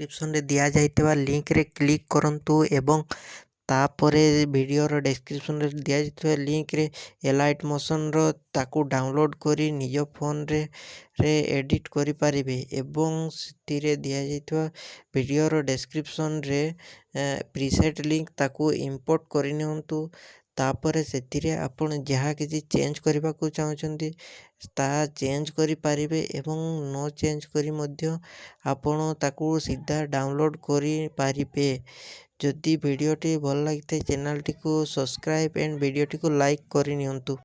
ଡେସ୍କ୍ରିପ୍ସନରେ ଦିଆଯାଇଥିବା ଲିଙ୍କରେ କ୍ଲିକ୍ କରନ୍ତୁ ଏବଂ ତାପରେ ଭିଡ଼ିଓର ଡେସ୍କ୍ରିପ୍ସନରେ ଦିଆଯାଇଥିବା ଲିଙ୍କରେ ଏଲାଇଟ୍ ମୋସନ୍ର ତାକୁ ଡାଉନଲୋଡ଼୍ କରି ନିଜ ଫୋନରେ ଏଡ଼ିଟ୍ କରିପାରିବେ ଏବଂ ସେଥିରେ ଦିଆଯାଇଥିବା ଭିଡ଼ିଓର ଡେସ୍କ୍ରିପ୍ସନରେ ପ୍ରିସେଟ୍ ଲିଙ୍କ ତାକୁ ଇମ୍ପୋର୍ଟ କରିନିଅନ୍ତୁ। ତାପରେ ସେଥିରେ ଆପଣ ଯାହା କିଛି ଚେଞ୍ଜ କରିବାକୁ ଚାହୁଁଛନ୍ତି ତାହା ଚେଞ୍ଜ କରିପାରିବେ ଏବଂ ନ ଚେଞ୍ଜ କରି ମଧ୍ୟ ଆପଣ ତାକୁ ସିଧା ଡାଉନଲୋଡ଼୍ କରିପାରିବେ। ଯଦି ଭିଡ଼ିଓଟି ଭଲ ଲାଗିଥାଏ ଚ୍ୟାନେଲଟିକୁ ସବସ୍କ୍ରାଇବ୍ ଏଣ୍ଡ ଭିଡ଼ିଓଟିକୁ ଲାଇକ୍ କରିନିଅନ୍ତୁ।